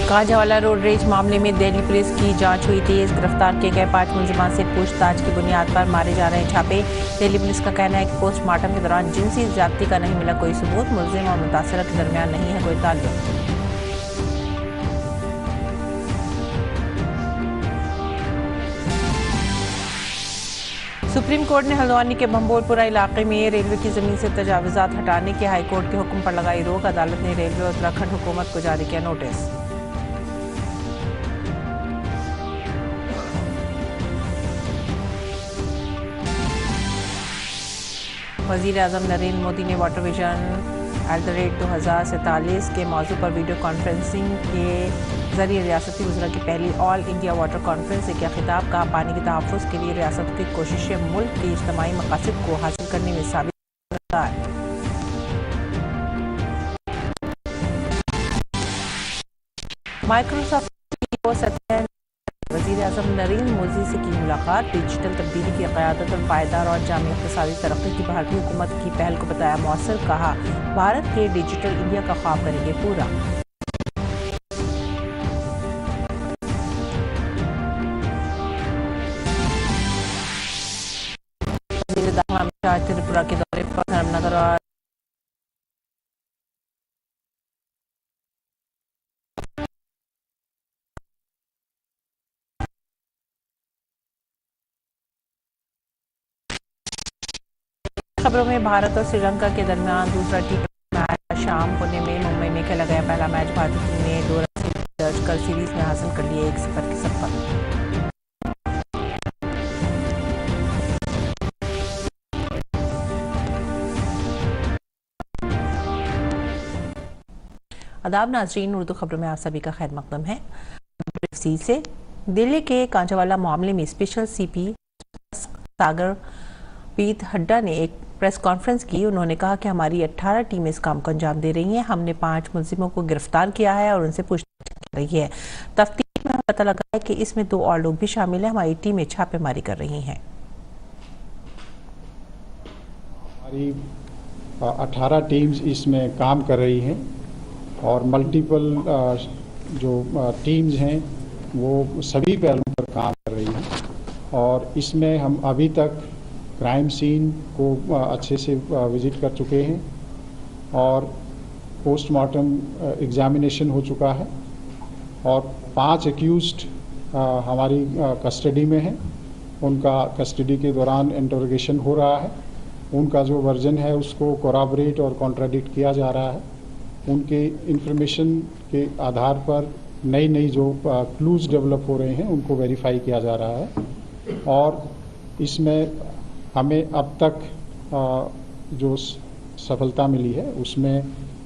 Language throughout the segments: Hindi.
कांझावाला रोड रेज मामले में दिल्ली पुलिस की जांच हुई तेज। गिरफ्तार किए गए 5 मुलजिमान से पूछताछ की बुनियाद पर मारे जा रहे हैं छापे। दिल्ली पुलिस का कहना है कि पोस्टमार्टम के दौरान जिनसी ज्यादती का नहीं मिला कोई सबूत। मुलजिम और मुतासरा के दरमियान नहीं है कोई ताल्लुक। सुप्रीम कोर्ट ने हल्द्वानी के बम्बोरपुरा इलाके में रेलवे की जमीन से तजावुजात हटाने के हाईकोर्ट के हुक्म पर लगाई रोक। अदालत ने रेलवे और उत्तराखंड हुकूमत को जारी किया नोटिस। वज़ीर-ए-आज़म नरेंद्र मोदी ने वाटर विजन @2047 के मौजू पर वीडियो कॉन्फ्रेंसिंग के जरिए रियासती वज़रा की पहली ऑल इंडिया वाटर कॉन्फ्रेंस से किया खिताब। कहा पानी के तहफ़्फ़ुज़ के लिए रियासत की कोशिशें मुल्क के इज्तिमाई मक़ासद को हासिल करने में साबित है। माइक्रोसॉफ्ट CEO सत्या वज़ीर-ए-आज़म नरेंद्र मोदी से की मुलाकात। डिजिटल तब्दीली की क़यादत और पायदार और जामी इक़्तिसादी तरक्की की भारतीय हुकूमत की पहल को बताया मौसर। कहा भारत के डिजिटल इंडिया का ख्वाब करेंगे पूरा। वज़ीर दाखिला अमित शाह त्रिपुरा के दौरे पर धर्मनगर और खबरों में भारत और श्रीलंका के दरमियान दूसरा टी20 मैच शाम पुणे में मुंबई में खेला गया। पहला मैच भारतीय टीम ने 2 रन दर्ज कर सीरीज में हासिल कर लिए 1-0 की सफलता। आदाब नाज़रीन, उर्दू खबरों में आप सभी का खैर मकदम है। से दिल्ली के कांझावाला मामले में स्पेशल CP सागर पीत हड्डा ने एक प्रेस कॉन्फ्रेंस की। उन्होंने कहा कि हमारी 18 टीमें इस काम को अंजाम दे रही हैं। हमने 5 मुलजिमों को गिरफ्तार किया है और उनसे पूछताछ की रही है। तफ्तीश में पता लगा है कि इसमें 2 और लोग भी शामिल हैं। हमारी टीमें छापेमारी कर रही हैं। हमारी 18 टीम्स इसमें काम कर रही हैं और मल्टीपल जो टीम्स हैं वो सभी पहलुओं पर काम कर रही हैं और इसमें हम अभी तक क्राइम सीन को अच्छे से विजिट कर चुके हैं और पोस्टमार्टम एग्जामिनेशन हो चुका है और 5 एक्यूज्ड हमारी कस्टडी में हैं। उनका कस्टडी के दौरान इंटरोगेशन हो रहा है। उनका जो वर्जन है उसको कोराबरेट और कॉन्ट्राडिक्ट किया जा रहा है। उनके इंफॉर्मेशन के आधार पर नई जो क्लूज डेवलप हो रहे हैं उनको वेरीफाई किया जा रहा है और इसमें हमें अब तक जो सफलता मिली है उसमें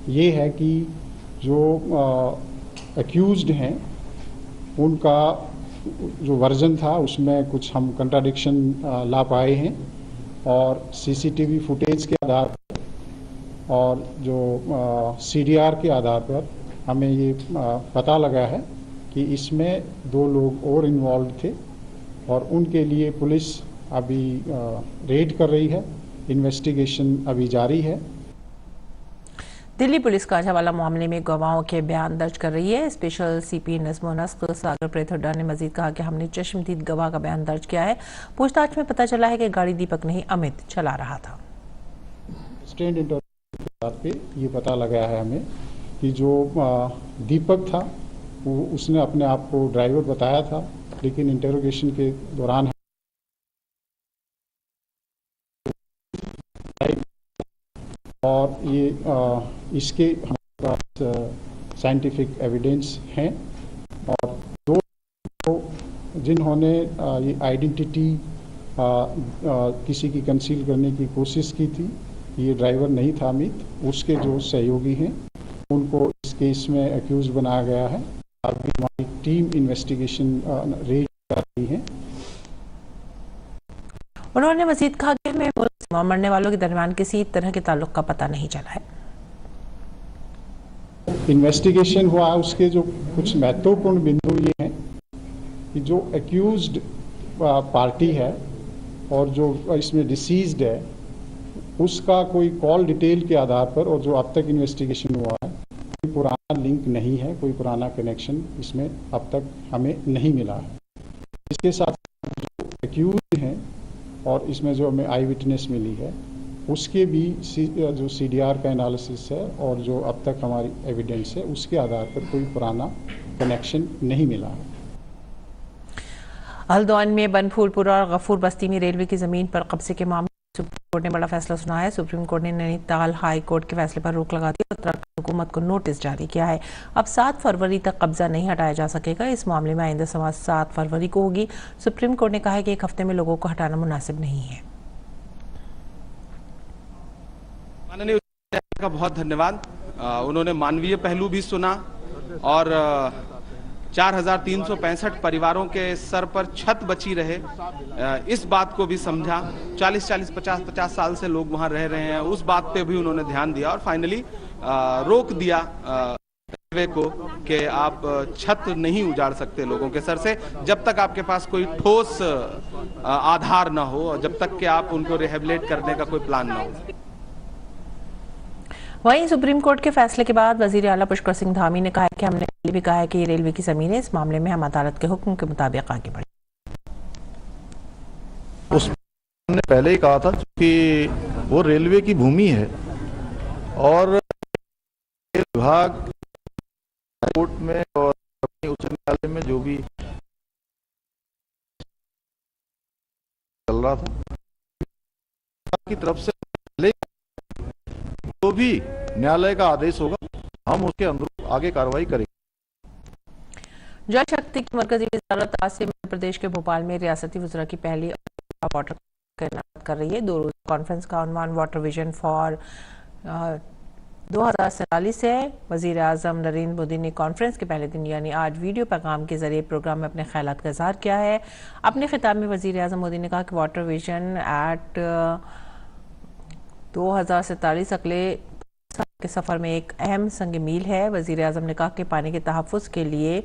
ये है कि जो एक्यूज्ड हैं उनका जो वर्जन था उसमें कुछ हम कंट्राडिक्शन ला पाए हैं और CCTV फुटेज के आधार पर और जो CDR के आधार पर हमें ये पता लगा है कि इसमें 2 लोग और इन्वॉल्व थे और उनके लिए पुलिस अभी रेड कर रही है। इन्वेस्टिगेशन अभी जारी है। दिल्ली पुलिस कांझावाला मामले में गवाहों के बयान दर्ज कर रही है। स्पेशल CP नज़्म-ओ-नस्क़ सागर प्रीत हुड्डा ने मजीद कहा कि हमने चश्मदीद गवाह का बयान दर्ज किया है। पूछताछ में पता चला है कि गाड़ी दीपक नहीं अमित चला रहा था। स्टैंड इंटरव्यू पे ये पता लगा है हमें कि जो दीपक था वो उसने अपने आप को ड्राइवर बताया था, लेकिन इंटरोगेशन के दौरान और ये इसके हमारे पास साइंटिफिक एविडेंस हैं और 2 जिन्होंने ये आइडेंटिटी किसी की कंसील करने की कोशिश की थी, ये ड्राइवर नहीं था अमित, उसके जो सहयोगी हैं उनको इस केस में एक्यूज बनाया गया है। अभी हमारी टीम इन्वेस्टिगेशन रेड कर रही है। उन्होंने मजीद कहा कि हमें मरने वालों के दरमियान किसी तरह के ताल्लुक का पता नहीं चला है। इन्वेस्टिगेशन हुआ है, उसके जो कुछ महत्वपूर्ण बिंदु ये हैं कि जो एक्यूज्ड पार्टी है और जो इसमें डिसीज्ड है उसका कोई कॉल डिटेल के आधार पर और जो अब तक इन्वेस्टिगेशन हुआ है पुराना लिंक नहीं है, कोई पुराना कनेक्शन इसमें अब तक हमें नहीं मिला है। इसके साथ जो एक्यूज हैं और इसमें जो हमें आई विटनेस मिली है उसके भी जो CDR का एनालिसिस है और जो अब तक हमारी एविडेंस है उसके आधार पर कोई पुराना कनेक्शन नहीं मिला है। हल्द्वानी में बनफूलपुरा और गफूर बस्ती में रेलवे की जमीन पर कब्जे के मामले में सुप्रीम कोर्ट ने बड़ा फैसला सुनाया है। सुप्रीम कोर्ट ने नैनीताल हाई कोर्ट के फैसले पर रोक लगा दी और उत्तराखंड हुकूमत को नोटिस जारी किया है। अब 7 फरवरी तक कब्जा नहीं हटाया जा सकेगा। इस मामले में आइंदा समाअत 7 फरवरी को होगी। सुप्रीम कोर्ट ने कहा है कि 1 हफ्ते में लोगों को हटाना मुनासिब नहीं है। माननीय का बहुत धन्यवाद। उन्होंने मानवीय पहलू भी सुना और 4,365 परिवारों के सर पर छत बची रहे इस बात को भी समझा। 40-40, 50-50 साल से लोग वहां रह रहे हैं, उस बात पे भी उन्होंने ध्यान दिया और फाइनली रोक दिया रेलवे को कि आप छत नहीं उजाड़ सकते लोगों के सर से जब तक आपके पास कोई ठोस आधार ना हो और जब तक कि आप उनको रिहेबिलिटेट करने का कोई प्लान ना हो। वहीं सुप्रीम कोर्ट के फैसले के बाद वजीर आला पुष्कर सिंह धामी ने कहा है कि हमने पहले भी कहा है कि ये रेलवे की जमीन है, इस मामले में हम अदालत के हुक्म के मुताबिक आगे बढ़े। उसने पहले ही कहा था कि वो रेलवे की भूमि है और विभाग कोर्ट में और उच्च न्यायालय में जो भी चल रहा था की तरफ से जो भी न्यायालय का आदेश होगा हम उसके अनुरूप आगे कार्रवाई करेंगे। जल शक्ति की मरकजी वजारत आज से मध्य प्रदेश के भोपाल में रियासती वज़रा की पहली वाटर कर रही है। 2 रोज़ कॉन्फ्रेंस का उन्वान वाटर विजन फॉर 2047 है। वजीर आज़म नरेंद्र मोदी ने कॉन्फ्रेंस के पहले दिन यानी आज वीडियो पैगाम के जरिए प्रोग्राम में अपने ख्यालात का इज़हार किया है। अपने खिताब में वजीर आज़म मोदी ने कहा कि वाटर विजन एट 2047 अगले के सफर में एक अहम संग मील है। वजीर आज़म ने कहा कि पानी के तहफ़्फ़ुज़ के लिए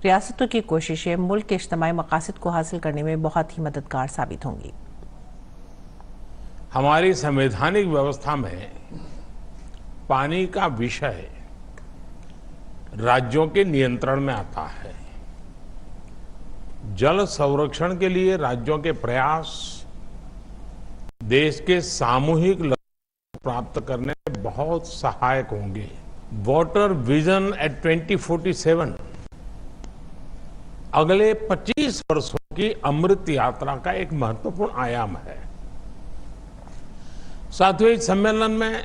रियासतों की कोशिशें मुल्क के इज्तिमाई मकासद को हासिल करने में बहुत ही मददगार साबित होंगी। हमारी संवैधानिक व्यवस्था में पानी का विषय राज्यों के नियंत्रण में आता है। जल संरक्षण के लिए राज्यों के प्रयास देश के सामूहिक लक्ष्य प्राप्त करने में बहुत सहायक होंगे। वाटर विजन एट 2047 अगले 25 वर्षों की अमृत यात्रा का एक महत्वपूर्ण आयाम है। सातवें सम्मेलन में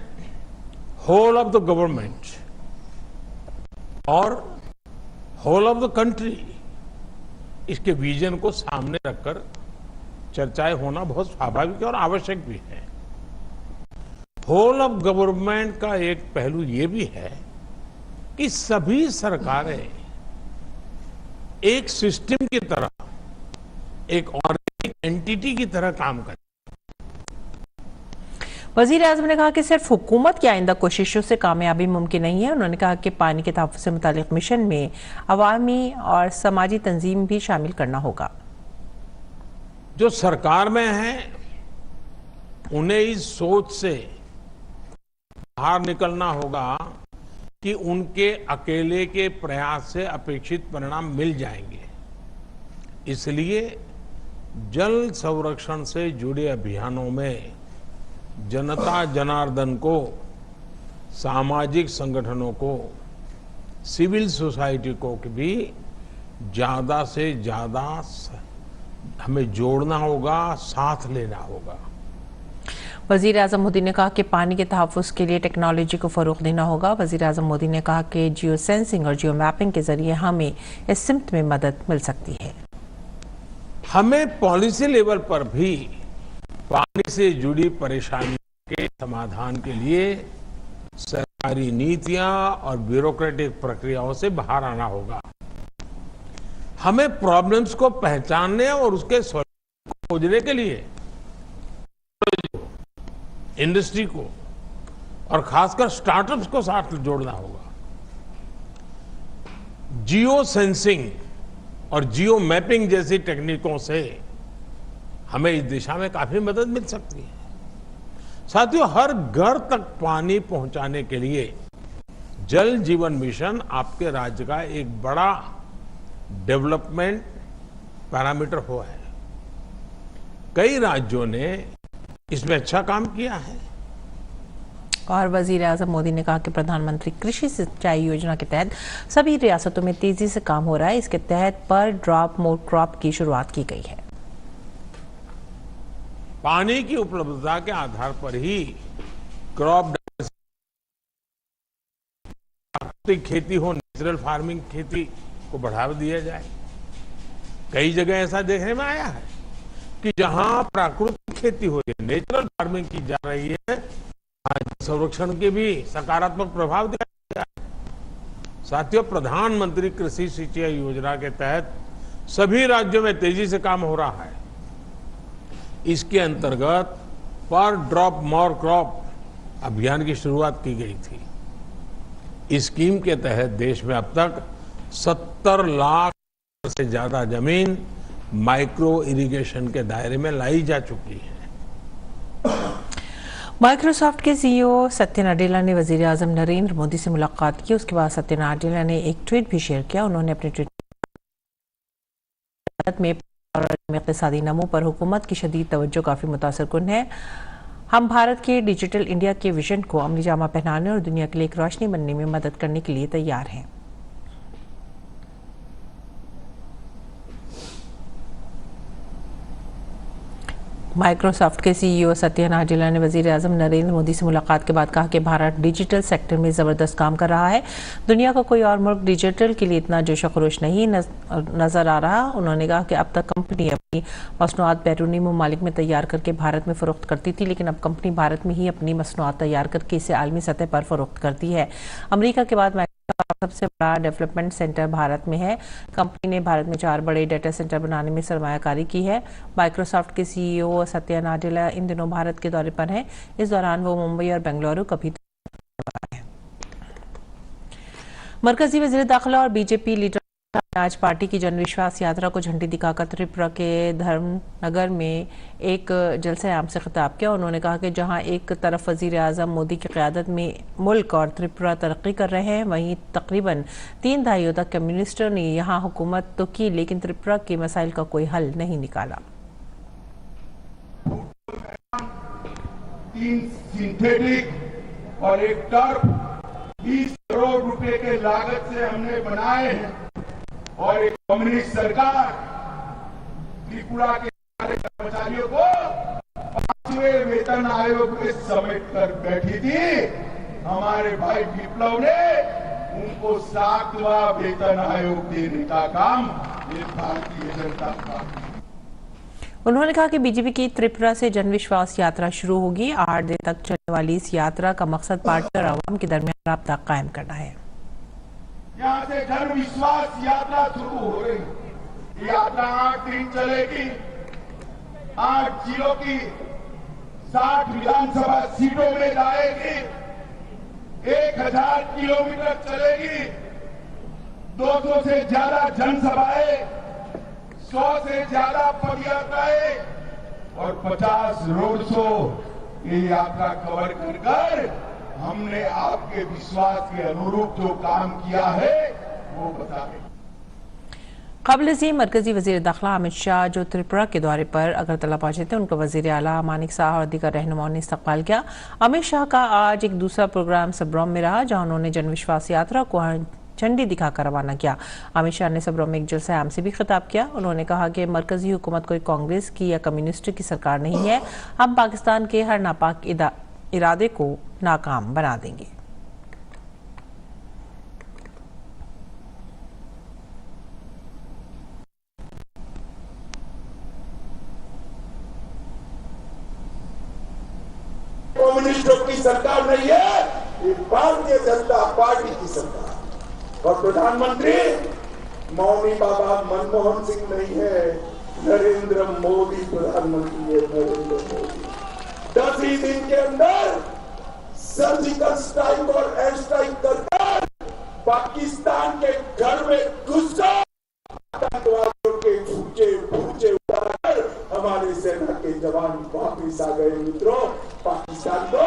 होल ऑफ द गवर्नमेंट और होल ऑफ द कंट्री इसके विजन को सामने रखकर चर्चाएं होना बहुत स्वाभाविक और आवश्यक भी है। होल ऑफ गवर्नमेंट का एक पहलू ये भी है कि सभी सरकारें एक सिस्टम की तरह, एक ऑर्गेनिक एंटिटी की तरह काम करें। वजीर आज़म ने कहा कि सिर्फ हुकूमत की आइंदा कोशिशों से कामयाबी मुमकिन नहीं है। उन्होंने कहा कि पानी के तहफ़्फ़ुज़ से मुतालिक मिशन में अवामी और समाजी तंजीम भी शामिल करना होगा। जो सरकार में है उन्हें इस सोच से बाहर निकलना होगा कि उनके अकेले के प्रयास से अपेक्षित परिणाम मिल जाएंगे। इसलिए जल संरक्षण से जुड़े अभियानों में जनता जनार्दन को, सामाजिक संगठनों को, सिविल सोसाइटी को भी ज्यादा से ज्यादा हमें जोड़ना होगा, साथ लेना होगा। वजीर आज़म मोदी ने कहा कि पानी के तहफ़्फ़ुज़ के लिए टेक्नोलॉजी को फ़रोग़ देना होगा। वजीर आज़म मोदी ने कहा कि जियो सेंसिंग और जियो मैपिंग के जरिए हमें इस सिमत में मदद मिल सकती है। हमें पॉलिसी लेवल पर भी पानी से जुड़ी परेशानियों के समाधान के लिए सरकारी नीतियां और ब्यूरोक्रेटिक प्रक्रियाओं से बाहर आना होगा। हमें प्रॉब्लम्स को पहचानने और उसके सॉल्यूशन खोजने के लिए इंडस्ट्री को और खासकर स्टार्टअप्स को साथ जोड़ना होगा। जियो सेंसिंग और जियो मैपिंग जैसी टेक्निकों से हमें इस दिशा में काफी मदद मिल सकती है। साथियों, हर घर तक पानी पहुंचाने के लिए जल जीवन मिशन आपके राज्य का एक बड़ा डेवलपमेंट पैरामीटर हुआ है। कई राज्यों ने इसमें अच्छा काम किया है। और वजीर आजम मोदी ने कहा कि प्रधानमंत्री कृषि सिंचाई योजना के तहत सभी रियासतों में तेजी से काम हो रहा है। इसके तहत पर ड्रॉप मोर क्रॉप की शुरुआत की गई है। पानी की उपलब्धता के आधार पर ही क्रॉप प्राकृतिक खेती हो, नेचुरल फार्मिंग खेती को बढ़ावा दिया जाए। कई जगह ऐसा देखने में आया है कि जहां प्राकृतिक खेती हो रही है, नेचुरल फार्मिंग की जा रही है, संरक्षण के भी सकारात्मक प्रभाव दिखाया गया है। साथियों, प्रधानमंत्री कृषि सिंचाई योजना के तहत सभी राज्यों में तेजी से काम हो रहा है। इसके अंतर्गत पर ड्रॉप मोर क्रॉप अभियान की शुरुआत की गई थी। इस स्कीम के तहत देश में अब तक 70 लाख से ज्यादा जमीन माइक्रो इरिगेशन के दायरे में लाई जा चुकी है। माइक्रोसॉफ्ट के सीईओ सत्या नाडेला ने वजीर आजम नरेंद्र मोदी से मुलाकात की। उसके बाद सत्या नाडेला ने एक ट्वीट भी शेयर किया। उन्होंने अपने ट्वीट में इक़्तिसादी नमो पर हुकूमत की शदीद तवज्जो काफी मुतासिरकुन है। हम भारत के डिजिटल इंडिया के विजन को अमली जामा पहनाने और दुनिया के लिए एक रोशनी बनने में मदद करने के लिए तैयार हैं। माइक्रोसॉफ्ट के सीईओ सत्या नाडेला ने वजीर आजम नरेंद्र मोदी से मुलाकात के बाद कहा कि भारत डिजिटल सेक्टर में जबरदस्त काम कर रहा है। दुनिया का कोई और मुल्क डिजिटल के लिए इतना जोश खरोश नहीं नजर आ रहा। उन्होंने कहा कि अब तक कंपनी अपनी मसनूआत बैरूनी ममालिक में तैयार करके भारत में फरोख्त करती थी, लेकिन अब कंपनी भारत में ही अपनी मसनूआत तैयार करके इसे आलमी सतह पर फरोख्त करती है। अमरीका के बाद सबसे बड़ा डेवलपमेंट सेंटर भारत में है। कंपनी ने भारत में 4 बड़े डेटा सेंटर बनाने में सरमायाकारी की है। माइक्रोसॉफ्ट के सीईओ सत्या नाडेला इन दिनों भारत के दौरे पर हैं। इस दौरान वो मुंबई और बेंगलुरु कभी है। मरकजी वज़ीर दाखिला और बीजेपी लीडर आज पार्टी की जनविश्वास यात्रा को झंडी दिखाकर त्रिपुरा के धर्मनगर में एक जलसे आम से खिताब किया। उन्होंने कहा कि जहां एक तरफ वजीर आजम मोदी की क़यादत में मुल्क और त्रिपुरा तरक्की कर रहे हैं, वहीं तकरीबन 3 दहाइयों तक कम्युनिस्टों ने यहां हुकूमत तो की, लेकिन त्रिपुरा के मसाइल का कोई हल नहीं निकाला। 3 सिंथेटिक और एक टर्फ 20 करोड़ रुपए के लागत से हमने बनाए हैं और एक कम्युनिस्ट सरकार त्रिपुरा के सारे कर्मचारियों को 5वें वेतन आयोग में समेट कर बैठी थी। हमारे भाई विप्लव ने उनको 7वां वेतन आयोग देने का काम ये भारतीय जनता पार्टी। उन्होंने कहा कि बीजेपी की त्रिपुरा से जनविश्वास यात्रा शुरू होगी। 8 दिन तक चलने वाली इस यात्रा का मकसद पार्टी और आवाम के दरमियान राब्ता कायम करना है। यहाँ से जन विश्वास यात्रा शुरू हो रही। यात्रा 8 दिन चलेगी। 8 जिलों की 60 विधानसभा सीटों में जाएगी। 1000 किलोमीटर चलेगी। 200 से ज्यादा जनसभाएं, 100 से ज्यादा पदयात्राएं और 50 रोड शो ये यात्रा कवर कर हमने आपके विश्वास के अनुरूप जो काम किया है वो बता दें। क़ब्ल से मरकजी वज़ीर दाखिला अमित शाह जो त्रिपुरा के दौरे पर अगरतला पहुंचे थे, उनका वज़ीर आला मानिक शाह और दीगर रहनुमाओं ने इस्तकबाल किया। अमित शाह का आज एक दूसरा प्रोग्राम सबरौम में रहा, जहां उन्होंने जनविश्वास यात्रा को झंडी दिखाकर रवाना किया। अमित शाह ने सबरौम में एक जलसे आम से भी खिताब किया। उन्होंने कहा कि मरकजी हुकूमत कोई कांग्रेस की या कम्युनिस्ट की सरकार नहीं है। हम पाकिस्तान के हर नापाक इरादे को नाकाम बना देंगे। कम्युनिस्टों की सरकार नहीं है, ये भारतीय जनता पार्टी की सरकार। और प्रधानमंत्री मौनी बाबा मनमोहन सिंह नहीं है, नरेंद्र मोदी प्रधानमंत्री है। नरेंद्र मोदी 10 ही दिन के अंदर सर्जिकल स्ट्राइक और एयर स्ट्राइक कर पाकिस्तान के घर में घुसकर आतंकवादियों के भूचे उड़ाकर हमारी सेना के जवान वापिस आ गए। मित्रों, पाकिस्तान को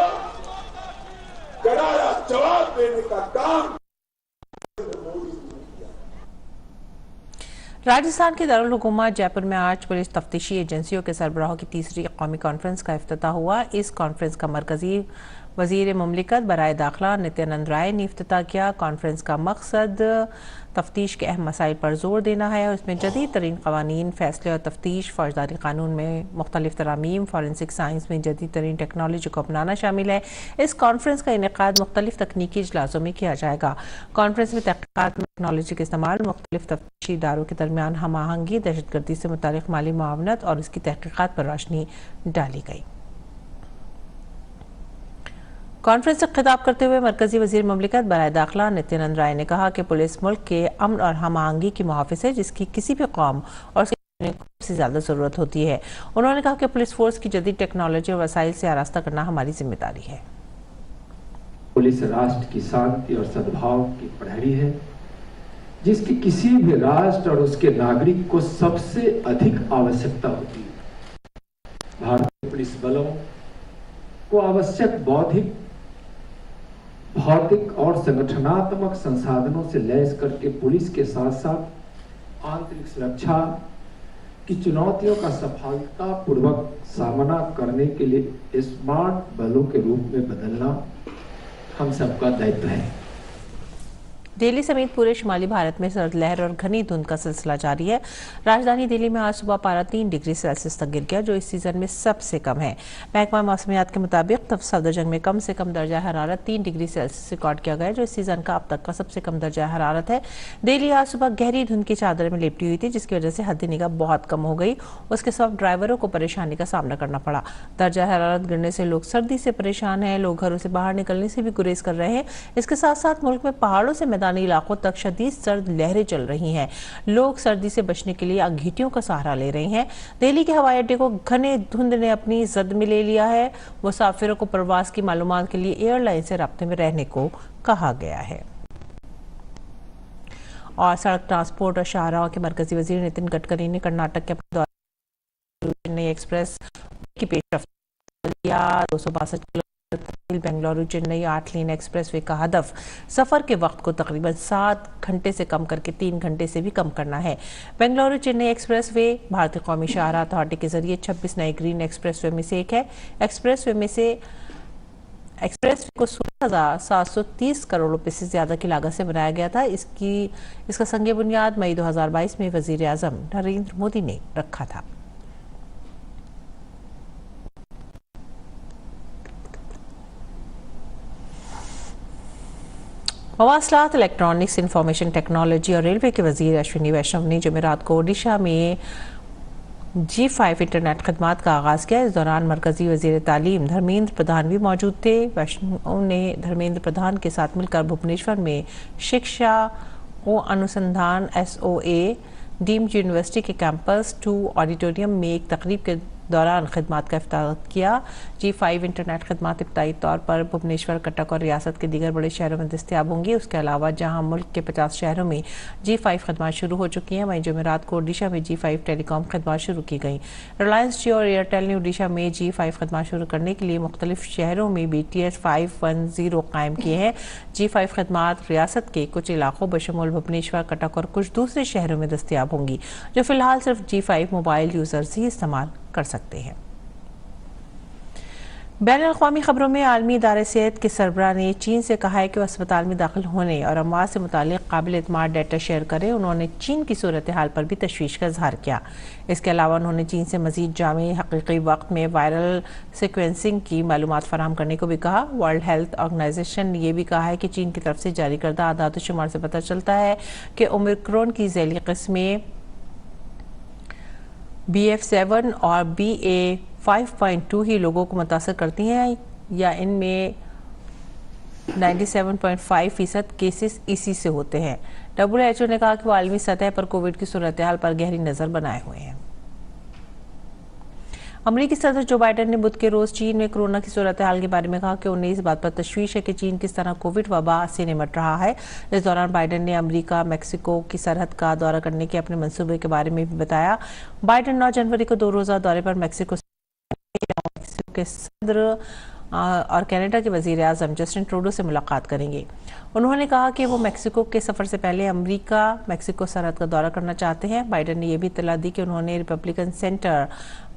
करारा जवाब देने का काम राजस्थान के दारुल हुकूमत जयपुर में आज पुलिस तफ्तीशी एजेंसियों के सरबराहों की तीसरी कौमी कॉन्फ्रेंस का इफ्तिताह हुआ। इस कॉन्फ्रेंस का मरकजी वजीर मुमलिकत बराए दाखिला नित्यानंद राय ने इफ्तिताह किया। कॉन्फ्रेंस का मकसद तफ्तीश के अहम मसाइल पर जोर देना है और इसमें जदीद तरीन कवानीन, फैसले और तफ्तीश, फौजदारी कानून में मुख्तलिफ तरामीम, फॉरेंसिक साइंस में जदीद तरीन टेक्नोलॉजी को अपनाना शामिल है। इस कॉन्फ्रेंस का इनेकाद मुख्तलिफ तकनीकी इजलासों में किया जाएगा। कॉन्फ्रेंस में तहकीकात में टेक्नोलॉजी के इस्तेमाल, मुख्तलिफ तफ्तीशी इदारों के दरमियान हम आहंगी, दहशतगर्दी से मुतालिक माली मुआवनत और इसकी तहकीकात पर रोशनी डाली गई। कॉन्फ्रेंस से खिताब करते हुए मरकजी वजीर मुमलिकत बराए दाखिला नित्यानंद राय ने कहा कि पुलिस मुल्क के अमन और हम आहंगी की मुहाफिज है, जिसकी किसी भी कौम और से ज्यादा जरूरत होती है। उन्होंने कहा कि पुलिस फोर्स की जदीद टेक्नोलॉजी और वसाइल से आरास्ता करना हमारी जिम्मेदारी है। पुलिस राष्ट्र की शांति और सद्भाव की प्रहरी है, जिसकी किसी भी राष्ट्र और उसके नागरिक को सबसे अधिक आवश्यकता होती है। भारतीय पुलिस बलों को आवश्यक बौद्धिक, भौतिक और संगठनात्मक संसाधनों से लैस करके पुलिस के साथ साथ आंतरिक सुरक्षा की चुनौतियों का सफलतापूर्वक सामना करने के लिए स्मार्ट बलों के रूप में बदलना हम सबका दायित्व है। दिल्ली समेत पूरे शुमाली भारत में सर्द लहर और घनी धुंध का सिलसिला जारी है। राजधानी दिल्ली में आज सुबह पारा 3 डिग्री सेल्सियस तक गिर गया, जो इस सीजन में सबसे कम है। महकमा मौसमियात के मुताबिक सफदरजंग में कम से कम दर्जा हरारत 3 डिग्री सेल्सियस रिकॉर्ड किया गया, जो इस सीजन का अब तक का सबसे कम दर्जा हरारत है। दिल्ली आज सुबह गहरी धुंध की चादर में लिपटी हुई थी, जिसकी वजह से हद निगाह बहुत कम हो गई। उसके साथ ड्राइवरों को परेशानी का सामना करना पड़ा। दर्जा हरारत गिरने से लोग सर्दी से परेशान हैं, लोग घरों से बाहर निकलने से भी गुरेज कर रहे हैं। इसके साथ साथ मुल्क में पहाड़ों से मैदानी इलाकों तक शदीद सर्द लहरें चल रही हैं। लोग सर्दी से बचने के लिए अंगीठियों का सहारा ले रहे हैं। दिल्ली के हवाई अड्डे को घने धुंध ने अपनी जद में ले लिया है। मुसाफिरों को प्रवास की मालूमात के लिए एयरलाइन से राब्ते में रहने को कहा गया है। और सड़क ट्रांसपोर्ट और शाहराह के मरकजी वजीर नितिन गडकरी ने कर्नाटक के चेन्नई एक्सप्रेस की पेशरफ्त 262 किलोमीटर बेंगलुरु चेन्नई 8 लेन एक्सप्रेसवे का हदफ सफर के वक्त को तकरीबन 7 घंटे से कम करके 3 घंटे से भी कम करना है। बेंगलुरु चेन्नई एक्सप्रेसवे भारतीय कौमी शाहराह अथॉरिटी के जरिए 26 नए ग्रीन एक्सप्रेसवे में से एक है। एक्सप्रेसवे को 16,730 करोड़ रुपए से ज्यादा की लागत से बनाया गया था। इसका संग बुनियाद मई 2022 में वजीर आजम नरेंद्र मोदी ने रखा था। मवासलात, इलेक्ट्रॉनिक्स, इंफॉर्मेशन टेक्नोलॉजी और रेलवे के वजीर अश्विनी वैष्णव ने जुमेरात को ओडिशा में G5 इंटरनेट खदमात का आगाज किया। इस दौरान मरकजी वजीर तालीम धर्मेंद्र प्रधान भी मौजूद थे। वैष्णव ने धर्मेंद्र प्रधान के साथ मिलकर भुवनेश्वर में शिक्षा व अनुसंधान SOA डीम्ड यूनिवर्सिटी के कैंपस 2 ऑडिटोरियम में एक तकरीब के दौरान खिदमात का इफ्ताह किया। G5 इंटरनेट खिदमात इब्तदाई तौर पर भुवनेश्वर, कटक और रियासत के दीगर बड़े शहरों में दस्तियाब होंगी। उसके अलावा जहां मुल्क के 50 शहरों में G5 खिदमात शुरू हो चुकी हैं, वहीं जुमेरात को ओडिशा में G5 टेलीकॉम खिदमात शुरू की गई। रिलायंस जियो और एयरटेल ने ओडिशा में G5 खिदमात शुरू करने के लिए मुख्तलिफ शहरों में BTS 510 कायम किए हैं। G5 खिदमात रियासत के कुछ इलाकों बशमूल भुवनेश्वर, कटक और कुछ दूसरे शहरों में दस्तियाब होंगी, जो फिलहाल सिर्फ G5 मोबाइल यूजर्स ही इस्तेमाल कर सकते हैं। बैनुल-अक़वामी खबरों में आलमी इदारे सेहत के सरबराह ने चीन से कहा है कि वह अस्पताल में दाखिल होने और अमवात से मुतालिक काबिल एतमाद डेटा शेयर करें। उन्होंने चीन की सूरत हाल पर भी तशवीश का इजहार किया। इसके अलावा उन्होंने चीन से मजीद जामे हकीकी वक्त में वायरल सीक्वेंसिंग की मालूमात फराहम करने को भी कहा। वर्ल्ड हेल्थ ऑर्गेनाइजेशन ने यह भी कहा है कि चीन की तरफ से जारी करदा आदात शुमार से पता चलता है कि ओमिक्रॉन की झैली किस्में BF7 और BA5.2 ही लोगों को मुतासर करती हैं, या इनमें 97.5% केसेस इसी से होते हैं। WHO ने कहा कि वो आलमी सतह पर कोविड की सूरत हाल पर गहरी नजर बनाए हुए हैं। अमरीकी सदर जो बाइडेन ने बुध के रोज चीन में कोरोना की सूरत हाल के बारे में कहा कि उन्हें इस बात पर तशवीश है कि चीन किस तरह कोविड वबा से निमट रहा है। इस दौरान बाइडेन ने अमरीका मैक्सिको की सरहद का दौरा करने के अपने मंसूबे के बारे में भी बताया। बाइडेन 9 जनवरी को 2 रोजा दौरे पर मैक्सिको के के सदर और कनाडा के वजीर आज़म जस्टिन ट्रूडो से मुलाकात करेंगे। उन्होंने कहा कि वो मैक्सिको के सफ़र से पहले अमेरिका मैक्सिको सरहद का दौरा करना चाहते हैं। बाइडन ने यह भी इत्तला दी कि उन्होंने रिपब्लिकन सेनेटर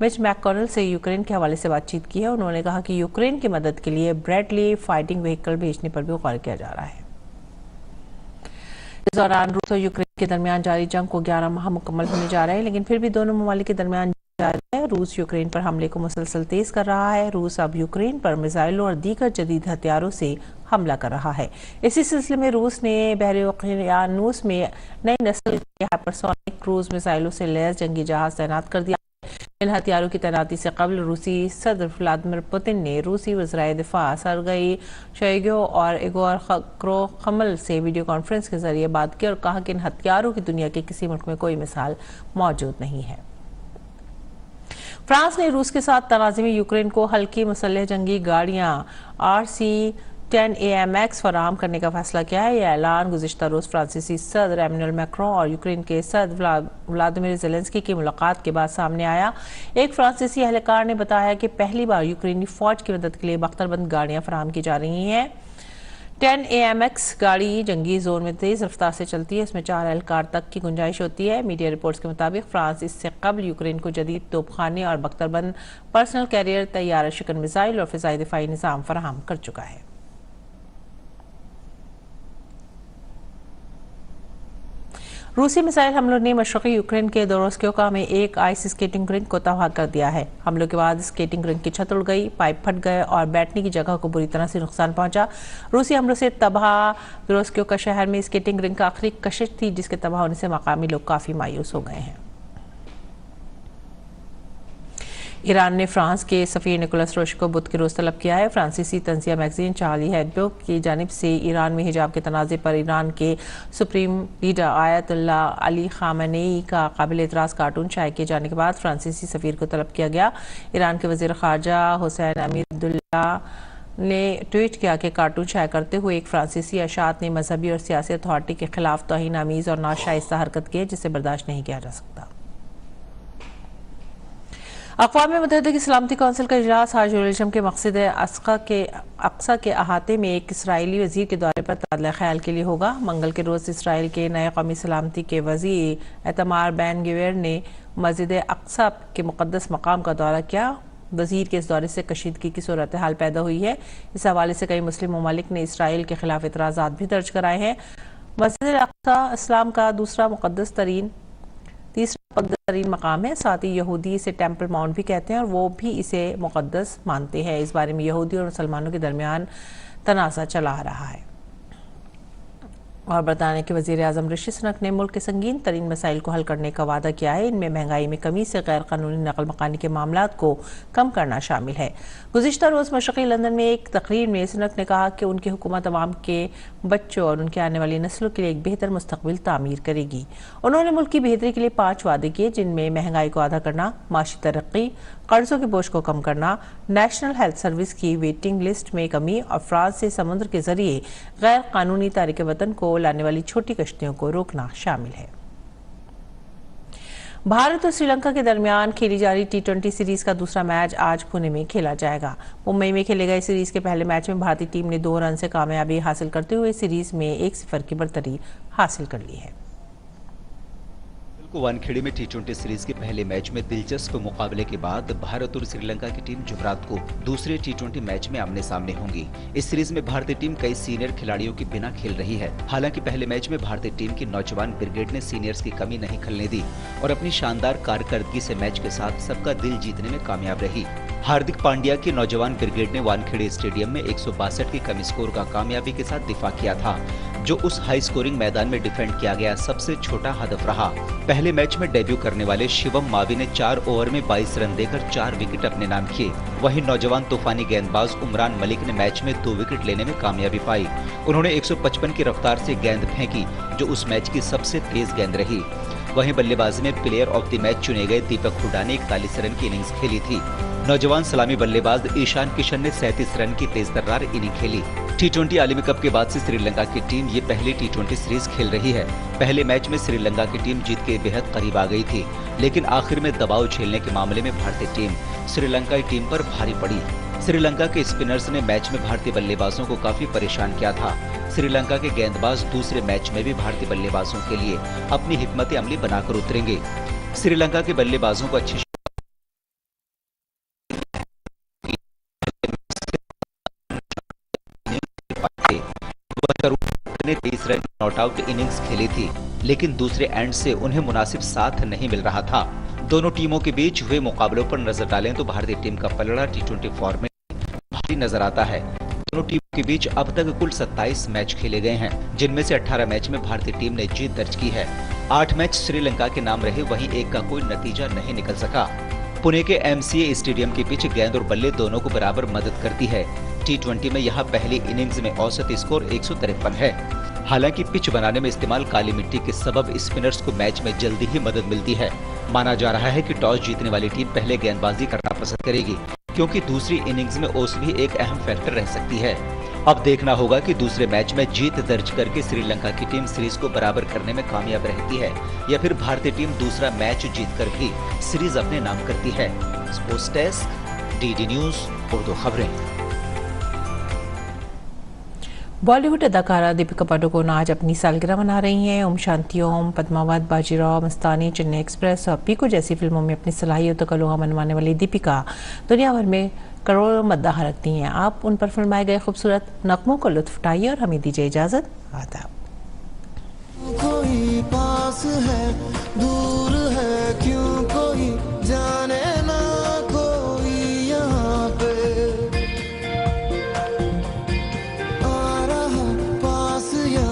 मिच मैककॉनल से यूक्रेन के हवाले से बातचीत की है। उन्होंने कहा कि यूक्रेन की मदद के लिए ब्रैडली फाइटिंग व्हीकल भेजने पर भी गौर किया जा रहा है। इस दौरान रूस और यूक्रेन के दरमियान जारी जंग को 11 माह मुकम्मल होने जा रहे हैं, लेकिन फिर भी दोनों ममालिक के दरमियान जारी है। रूस यूक्रेन पर हमले को मुसलसल तेज कर रहा है। रूस अब यूक्रेन पर मिसाइलों और दीगर जदीद हथियारों से हमला कर रहा है। इसी सिलसिले में रूस ने बहरे ओकियानूस में नई नस्ल के हाइपरसोनिक क्रूज मिसाइलों से लैस जंगी जहाज तैनात कर दिया। इन हथियारों की तैनाती से कबल रूसी सदर व्लादिमीर पुतिन ने रूसी वज़राए दिफा सरगई शोइगु और इगोर खमल से वीडियो कॉन्फ्रेंस के जरिए बात की और कहा कि इन हथियारों की दुनिया के किसी मुल्क में कोई मिसाल मौजूद नहीं है। फ्रांस ने रूस के साथ तनाज़े में यूक्रेन को हल्की मुसल्लह जंगी गाड़ियां RC-10 AMX फराहम करने का फैसला किया है। यह ऐलान गुज़िश्ता रोज़ फ्रांसीसी सदर एमेनुएल मैक्रों और यूक्रेन के सदर व्लादिमीर ज़ेलेंस्की की मुलाकात के बाद सामने आया। एक फ्रांसीसी एहलकार ने बताया कि पहली बार यूक्रेनी फौज की मदद के लिए बख्तरबंद गाड़ियां फराहम की जा रही हैं। 10 AMX गाड़ी जंगी जोन में तेज रफ्तार से चलती है। इसमें 4 एहलकार तक की गुंजाइश होती है। मीडिया रिपोर्ट्स के मुताबिक फ्रांस इससे कबल यूक्रेन को जदीद तोपखाने और बख्तरबंद पर्सनल कैरियर, तैयार शिकन मिसाइल और फिजाई दिफाई निज़ाम फराहम कर चुका है। रूसी मिसाइल हमलों ने मशरक़ी यूक्रेन के दोरोस्क्योका में एक आइस स्केटिंग रिंक को तबाह कर दिया है। हमलों के बाद स्केटिंग रिंक की छत उड़ गई, पाइप फट गए और बैठने की जगह को बुरी तरह से नुकसान पहुंचा। रूसी हमलों से तबाह दोरोस्क्योका शहर में स्केटिंग रिंक का आखिरी कशिश थी, जिसके तबाह होने से मकामी लोग काफ़ी मायूस हो गए हैं। ईरान ने फ्रांस के सफ़ीर निकोलस रोश को बुध के रोज़ तलब किया है। फ्रांसीसी तंज़िया मैगजीन चार्ली हेब्डो की जानिब से ईरान में हिजाब के तनाज़े पर ईरान के supreme leader ayatollah Ali Khamenei का काबिल एतराज़ कार्टून शाये किए जाने के बाद फ्रांसीसी सफ़ीर को तलब किया गया। ईरान के वज़ीर ख़ारजा हुसैन अमीर अब्दुल्ला ने ट्वीट किया कि कार्टून शाया करते हुए एक फ्रांसीसी अशात ने मजहबी और सियासी अथॉरिटी के खिलाफ तौहीन आमीज़ और नाशाइस्ता हरकत की है, जिसे बर्दाश्त नहीं किया जा सकता। अक़वाम मुत्तहिदा की सलामती कौंसिल का इजलास आज जेरूसलम के मस्जिद अक्सा के अहाते में एक इसराइली वज़ीर के दौरे पर तबादला ख्याल के लिए होगा। मंगल के रोज़ इसराइल के नए कौमी सलामती के वज़ीर इतमार बैन गिवेर ने मस्जिद अक्सा के मुक़द्दस मकाम का दौरा किया। वज़ीर के इस दौरे से कशीदगी की सूरत हाल पैदा हुई है। इस हवाले से कई मुस्लिम ममालिक ने इसराइल के खिलाफ एतराज़ात भी दर्ज कराए हैं। मस्जिद अक्सा इस्लाम का तीसरा मुक़द्दस तरीन मकाम है। साथ ही यहूदी इसे टेम्पल माउंट भी कहते हैं और वो भी इसे मुक़द्दस मानते हैं। इस बारे में यहूदी और मुसलमानों के दरमियान तनाज़ा चला आ रहा है। और बरतानिया के वज़ीर आज़म ऋषि सुनक ने मुल्क के संगीन तरीन मसाइल को हल करने का वादा किया है। इनमें महंगाई में कमी से गैर कानूनी नकल मकानी के मामलात को कम करना शामिल है। गुज़िश्ता रोज़ मशरक़ी लंदन में एक तकरीर में सुनक ने कहा कि उनकी हुकूमत अवाम के बच्चों और उनके आने वाली नस्लों के लिए एक बेहतर मुस्तक़बिल तामीर करेगी। उन्होंने मुल्क की बेहतरी के लिए 5 वादे किए, जिनमें महंगाई को आधा करना, माशी तरक्की, कर्जों के बोझ को कम करना, नेशनल हेल्थ सर्विस की वेटिंग लिस्ट में कमी और फ्रांस से समुद्र के जरिए गैर कानूनी तारिक वतन को लाने वाली छोटी कश्तियों को रोकना शामिल है। भारत और श्रीलंका के दरमियान खेली जा रही T20 सीरीज का दूसरा मैच आज पुणे में खेला जाएगा। मुंबई में खेले गए सीरीज के पहले मैच में भारतीय टीम ने 2 रन से कामयाबी हासिल करते हुए सीरीज में 1-0 की बढ़तरी हासिल कर ली है। वानखेड़े में T20 सीरीज के पहले मैच में दिलचस्प मुकाबले के बाद भारत और श्रीलंका की टीम जुमेरात को दूसरे T20 मैच में आमने सामने होंगी। इस सीरीज में भारतीय टीम कई सीनियर खिलाड़ियों के बिना खेल रही है। हालांकि पहले मैच में भारतीय टीम की नौजवान ब्रिगेड ने सीनियर्स की कमी नहीं खलने दी और अपनी शानदार कारकर्दगी से मैच के साथ सबका दिल जीतने में कामयाब रही। हार्दिक पांड्या की नौजवान ब्रिगेड ने वानखेड़े स्टेडियम में 162 की कम स्कोर का कामयाबी के साथ दिफा किया था, जो उस हाई स्कोरिंग मैदान में डिफेंड किया गया सबसे छोटा हदफ रहा। पहले मैच में डेब्यू करने वाले शिवम मावी ने 4 ओवर में 22 रन देकर 4 विकेट अपने नाम किए। वहीं नौजवान तूफानी गेंदबाज उमरान मलिक ने मैच में 2 विकेट लेने में कामयाबी पाई। उन्होंने 155 की रफ्तार से गेंद फेंकी, जो उस मैच की सबसे तेज गेंद रही। वहीं बल्लेबाजी में प्लेयर ऑफ द मैच चुने गए दीपक हुड्डा ने 41 रन की इनिंग्स खेली थी। नौजवान सलामी बल्लेबाज ईशान किशन ने 37 रन की तेज तर्रार इनिंग खेली। T20 आलमी कप के बाद से श्रीलंका की टीम ये पहली T20 सीरीज खेल रही है। पहले मैच में श्रीलंका की टीम जीत के बेहद करीब आ गई थी, लेकिन आखिर में दबाव झेलने के मामले में भारतीय टीम श्रीलंकाई टीम पर भारी पड़ी। श्रीलंका के स्पिनर्स ने मैच में भारतीय बल्लेबाजों को काफी परेशान किया था। श्रीलंका के गेंदबाज दूसरे मैच में भी भारतीय बल्लेबाजों के लिए अपनी हिकमत अमली बनाकर उतरेंगे। श्रीलंका के बल्लेबाजों को अच्छी ने 23 रन नॉट आउट इनिंग्स खेली थी, लेकिन दूसरे एंड से उन्हें मुनासिब साथ नहीं मिल रहा था। दोनों टीमों के बीच हुए मुकाबलों पर नजर डालें तो भारतीय टीम का पलड़ा T20 फॉर्मेट भारी नजर आता है। दोनों टीमों के बीच अब तक कुल 27 मैच खेले गए हैं, जिनमें से 18 मैच में भारतीय टीम ने जीत दर्ज की है। 8 मैच श्रीलंका के नाम रहे, वहीं एक का कोई नतीजा नहीं निकल सका। पुणे के MCA स्टेडियम की पिच गेंद और बल्ले दोनों को बराबर मदद करती है। T20 में यहाँ पहली इनिंग्स में औसत स्कोर 153 है। हालांकि पिच बनाने में इस्तेमाल काली मिट्टी के सबब स्पिनर्स को मैच में जल्दी ही मदद मिलती है। माना जा रहा है कि टॉस जीतने वाली टीम पहले गेंदबाजी करना पसंद करेगी, क्योंकि दूसरी इनिंग्स में ओस भी एक अहम फैक्टर रह सकती है। अब देखना होगा कि दूसरे मैच में जीत दर्ज करके श्रीलंका की टीम सीरीज को बराबर करने में कामयाब रहती है या फिर भारतीय टीम दूसरा मैच जीतकर भी सीरीज अपने नाम करती है। Sports desk, DD news, Urdu खबरें। बॉलीवुड अदाकारा दीपिका पादुकोण आज अपनी सालगिरह मना रही हैं। ओम शांति ओम, पद्मावत, बाजीराव मस्तानी, चेन्नई एक्सप्रेस और पीकू जैसी फिल्मों में अपनी सलाहियतों का लोहा मनवाने वाली दीपिका दुनिया भर में करोड़ों मद्दाह रखती हैं। आप उन पर फिल्माए गए खूबसूरत नगमों को लुत्फ उठाइए और हमें दीजिए इजाजत। आदाब। कोई पास है, दूर है, क्यों कोई जाने ना, कोई यहाँ पे आ रहा, पास या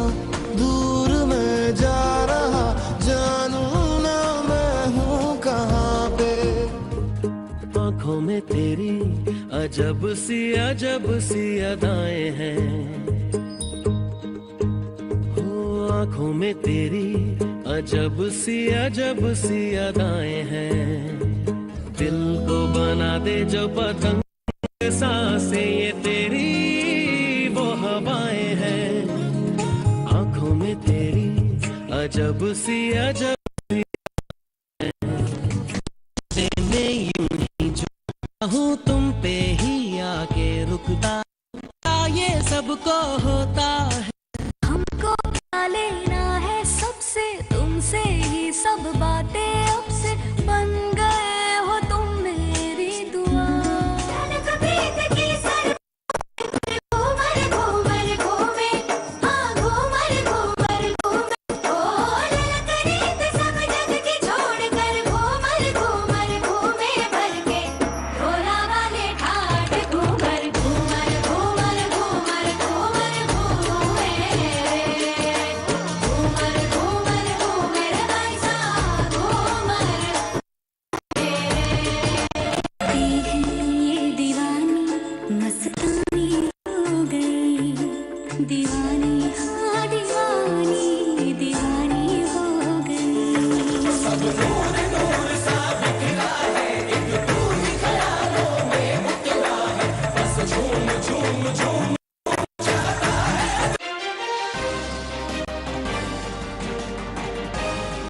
दूर में जा रहा, जानू ना मैं हूँ कहाँ पे। आँखों में तेरी अजब सी अदाएं हैं, आँखों में तेरी अजब सी अदाएं हैं। दिल को बना दे जो पतंग सांसें, ये तेरी वो हवाएं हैं। आँखों में तेरी अजब सी मैं यूं ही जो हूँ तुम पे ही आके रुकता, ये सबको होता है। हमको क्या लेना है सबसे, तुमसे ही सब बातें अब से बन गए हो तुम मेरी दुआ। दीवानी हाँ दीवानी, दीवानी हो गई।